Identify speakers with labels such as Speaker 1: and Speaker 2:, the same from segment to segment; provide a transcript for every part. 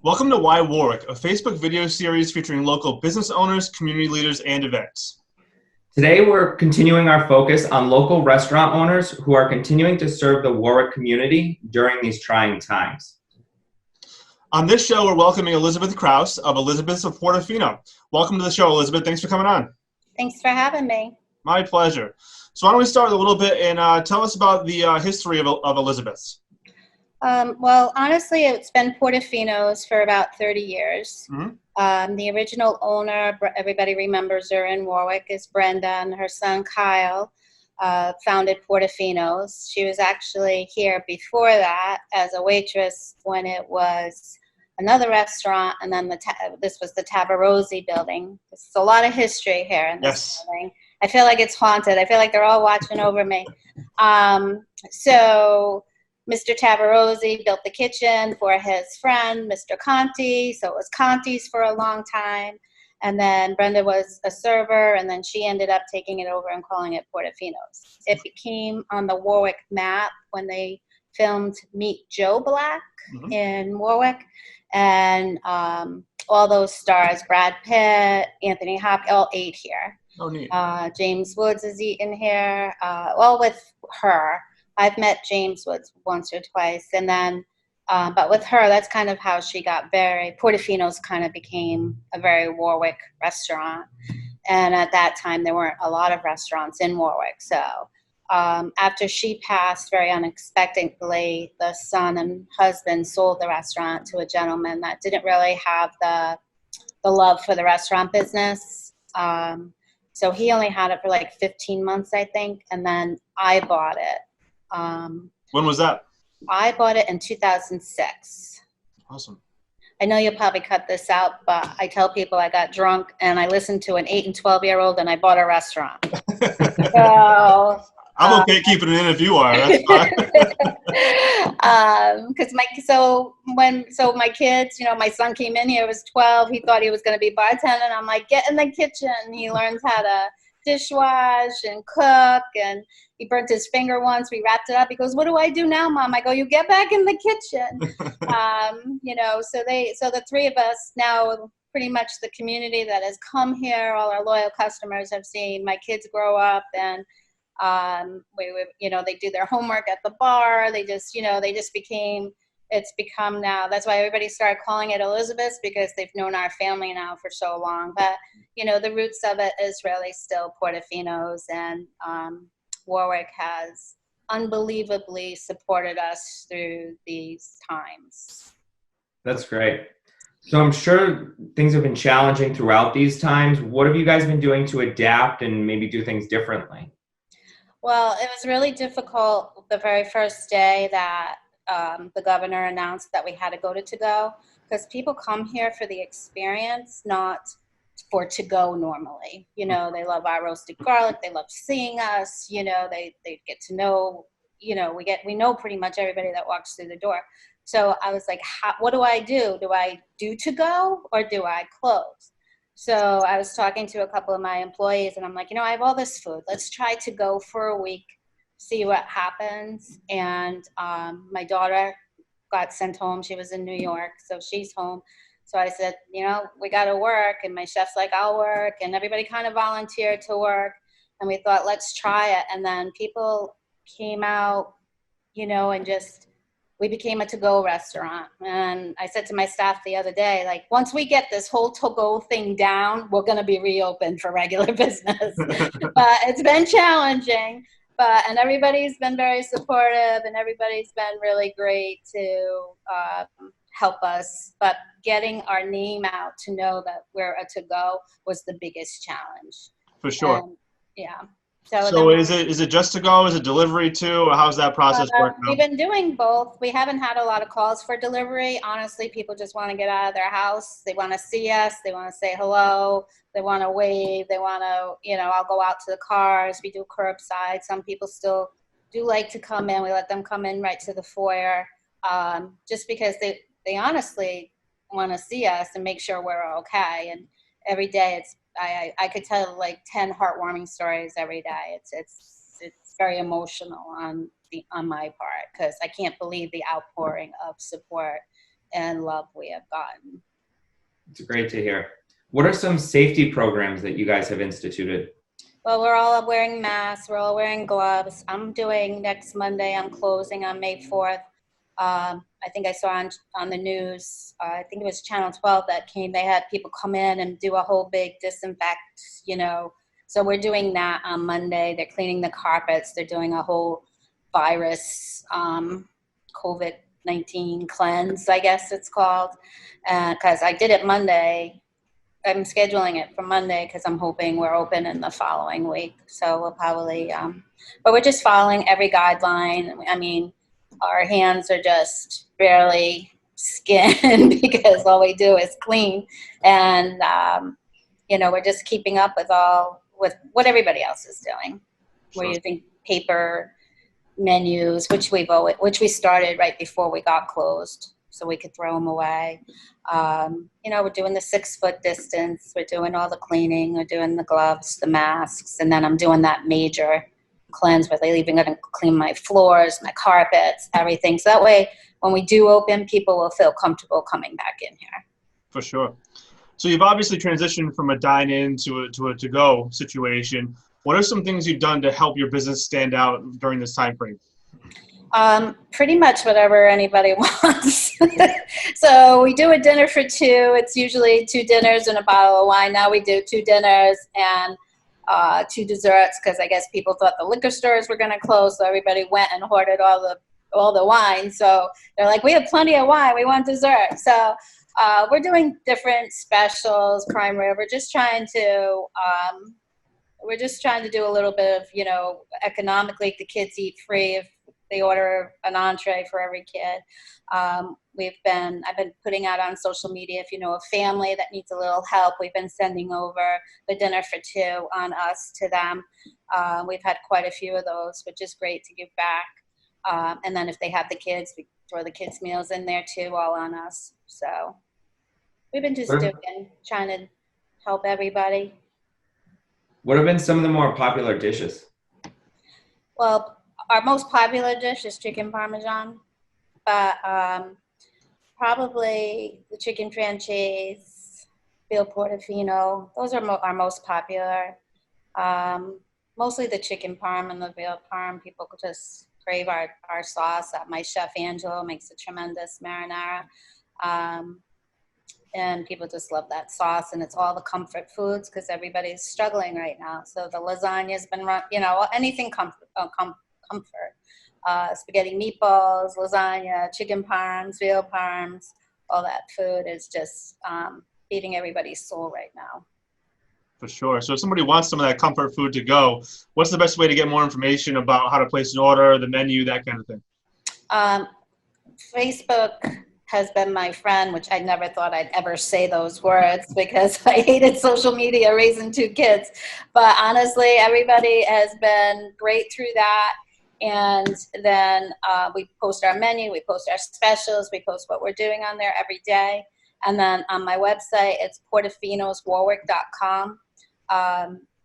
Speaker 1: Welcome to Why Warwick, a Facebook video series featuring local business owners, community leaders, and events.
Speaker 2: Today, we're continuing our focus on local restaurant owners who are continuing to serve the Warwick community during these trying times.
Speaker 1: On this show, we're welcoming Elizabeth Krause of Elizabeth's of Portofino. Welcome to the show, Elizabeth. Thanks for coming on.
Speaker 3: Thanks for having me.
Speaker 1: My pleasure. So why don't we start a little bit and tell us about the history of Elizabeth's.
Speaker 3: Well, honestly, it's been Portofino's for about 30 years.
Speaker 1: Mm-hmm.
Speaker 3: The original owner, everybody remembers her in Warwick, is Brenda, and her son Kyle founded Portofino's. She was actually here before that as a waitress when it was another restaurant, and then this was the Tabarozzi building. There's a lot of history here in this building. I feel like it's haunted. I feel like they're all watching over me. So Mr. Tabarozzi built the kitchen for his friend, Mr. Conti. So it was Conti's for a long time. And then Brenda was a server, and then she ended up taking it over and calling it Portofino's. It became on the Warwick map when they filmed Meet Joe Black in Warwick. And all those stars, Brad Pitt, Anthony Hopkins, all ate here.
Speaker 1: Oh, neat.
Speaker 3: James Woods has eaten here, all with her. I've met James Woods once or twice, and then, but with her, that's kind of how she got Portofino's kind of became a very Warwick restaurant. And at that time, there weren't a lot of restaurants in Warwick. So after she passed very unexpectedly, the son and husband sold the restaurant to a gentleman that didn't really have the love for the restaurant business. So he only had it for like 15 months, I think, and then I bought it.
Speaker 1: When was that?
Speaker 3: I bought it in 2006.
Speaker 1: Awesome.
Speaker 3: I know you'll probably cut this out, but I tell people I got drunk and I listened to an 8 and 12-year-old and I bought a restaurant. So
Speaker 1: I'm okay keeping it in if you are. That's fine.
Speaker 3: Because my kids, my son came in here, was 12. He thought he was going to be bartending. I'm like, get in the kitchen. He learns how to dishwash and cook, and he burnt his finger once. We wrapped it up. He goes, "What do I do now, Mom?" I go, "You get back in the kitchen." So the three of us now, pretty much the community that has come here, all our loyal customers have seen my kids grow up, and they do their homework at the bar. It's become now, that's why everybody started calling it Elizabeth's, because they've known our family now for so long. But, the roots of it is really still Portofino's, and Warwick has unbelievably supported us through these times.
Speaker 2: That's great. So I'm sure things have been challenging throughout these times. What have you guys been doing to adapt and maybe do things differently?
Speaker 3: Well, it was really difficult the very first day that the governor announced that we had to go to go, because people come here for the experience, not for to go normally. They love our roasted garlic. They love seeing us. They get to know. We know pretty much everybody that walks through the door. So I was like, what do I do? Do I do to go or do I close? So I was talking to a couple of my employees, and I'm like, I have all this food. Let's try to go for a week, see what happens. And my daughter got sent home. She was in New York, so she's home. So I said, we got to work. And my chef's like, I'll work. And everybody kind of volunteered to work. And we thought, let's try it. And then people came out, and we became a to-go restaurant. And I said to my staff the other day, like, once we get this whole to-go thing down, we're going to be reopened for regular business. But it's been challenging. And everybody's been very supportive, and everybody's been really great to help us. But getting our name out to know that we're a to-go was the biggest challenge.
Speaker 1: For sure.
Speaker 3: And, yeah.
Speaker 1: So is it just to go? Is it delivery too? Or how's that process working out?
Speaker 3: We've been doing both. We haven't had a lot of calls for delivery. Honestly, people just want to get out of their house. They want to see us. They want to say hello. They want to wave. They want to, I'll go out to the cars. We do curbside. Some people still do like to come in. We let them come in right to the foyer, just because they honestly want to see us and make sure we're okay. And every day I could tell like 10 heartwarming stories every day. It's very emotional on my part, because I can't believe the outpouring of support and love we have gotten.
Speaker 2: It's great to hear. What are some safety programs that you guys have instituted?
Speaker 3: Well, we're all wearing masks. We're all wearing gloves. I'm doing next Monday. I'm closing on May 4th. I think I saw on the news, I think it was Channel 12 that came. They had people come in and do a whole big disinfect, So we're doing that on Monday. They're cleaning the carpets. They're doing a whole virus, COVID-19 cleanse, I guess it's called. Because I did it Monday. I'm scheduling it for Monday because I'm hoping we're open in the following week. So we'll probably, but we're just following every guideline. I mean, our hands are just barely skinned because all we do is clean. And, we're just keeping up with what everybody else is doing.
Speaker 1: Sure.
Speaker 3: We're using paper menus, which we started right before we got closed, so we could throw them away. We're doing the 6-foot distance. We're doing all the cleaning. We're doing the gloves, the masks, and then I'm doing that major cleanse where they're even going to clean my floors, my carpets, everything. So that way, when we do open, people will feel comfortable coming back in here.
Speaker 1: For sure. So you've obviously transitioned from a dine-in to a to-go situation. What are some things you've done to help your business stand out during this time frame?
Speaker 3: Pretty much whatever anybody wants. So we do a dinner for 2. It's usually 2 dinners and a bottle of wine. Now we do 2 dinners and 2 desserts because I guess people thought the liquor stores were going to close, so everybody went and hoarded all the wine. So they're like, we have plenty of wine. We want dessert. So we're doing different specials, prime rib. We're just trying to do a little bit of, economically, the kids eat free if they order an entree for every kid. I've been putting out on social media, if you know a family that needs a little help, we've been sending over the dinner for 2 on us to them. We've had quite a few of those, which is great to give back. And then if they have the kids, we throw the kids' meals in there too, all on us. So we've been just trying to help everybody.
Speaker 2: What have been some of the more popular dishes?
Speaker 3: Well, our most popular dish is chicken parmesan, but probably the chicken franchise, veal portofino. Those are our most popular. Mostly the chicken parm and the veal parm. People just crave our sauce. My chef Angelo makes a tremendous marinara. And people just love that sauce, and it's all the comfort foods because everybody's struggling right now. So the lasagna's been run, anything comfort. Spaghetti meatballs, lasagna, chicken parms, veal parms, all that food is just feeding everybody's soul right now.
Speaker 1: For sure. So if somebody wants some of that comfort food to go, what's the best way to get more information about how to place an order, the menu, that kind of thing?
Speaker 3: Facebook has been my friend, which I never thought I'd ever say those words because I hated social media raising 2 kids. But honestly, everybody has been great through that. And then we post our menu, we post our specials, we post what we're doing on there every day. And then on my website, it's portofinoswarwick.com.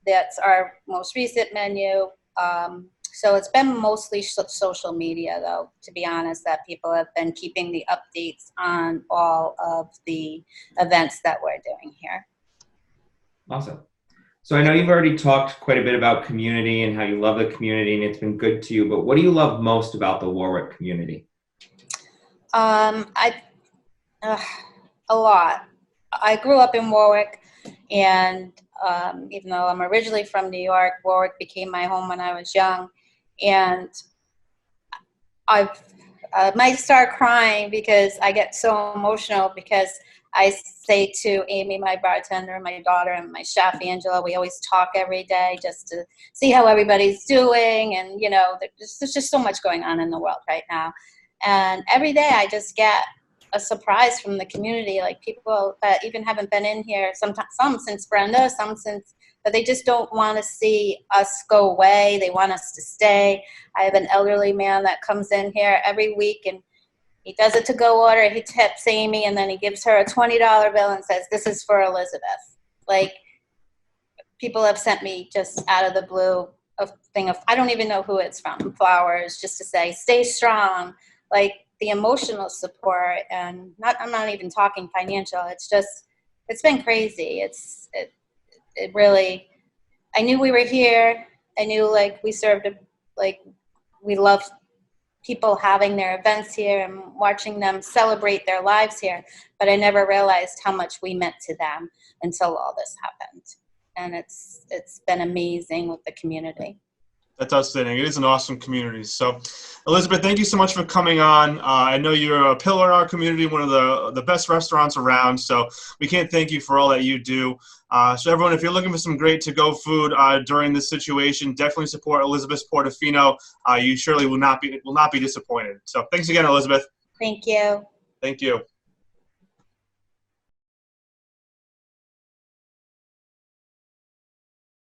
Speaker 3: That's our most recent menu. So it's been mostly social media, though, to be honest, that people have been keeping the updates on all of the events that we're doing here.
Speaker 2: Awesome. So I know you've already talked quite a bit about community and how you love the community and it's been good to you, but what do you love most about the Warwick community?
Speaker 3: A lot. I grew up in Warwick, and even though I'm originally from New York, Warwick became my home when I was young. And I might start crying because I get so emotional because I say to Amy, my bartender, my daughter, and my chef, Angela, we always talk every day just to see how everybody's doing. And, there's just so much going on in the world right now. And every day I just get a surprise from the community, like people that even haven't been in here, some since Brenda, but they just don't want to see us go away. They want us to stay. I have an elderly man that comes in here every week, and he does a to-go order. He tips Amy, and then he gives her a $20 bill and says, "This is for Elizabeth." Like, people have sent me just out of the blue a thing of, I don't even know who it's from, flowers, just to say, "Stay strong." Like, the emotional support, and I'm not even talking financial. It's been crazy. It really, I knew we were here. I knew like we served, like we loved people having their events here and watching them celebrate their lives here. But I never realized how much we meant to them until all this happened. And it's been amazing with the community.
Speaker 1: That's outstanding. It is an awesome community. So, Elizabeth, thank you so much for coming on. I know you're a pillar in our community, one of the best restaurants around. So we can't thank you for all that you do. So everyone, if you're looking for some great to-go food during this situation, definitely support Elizabeth's Portofino. You surely will not be disappointed. So thanks again, Elizabeth.
Speaker 3: Thank you.
Speaker 1: Thank you.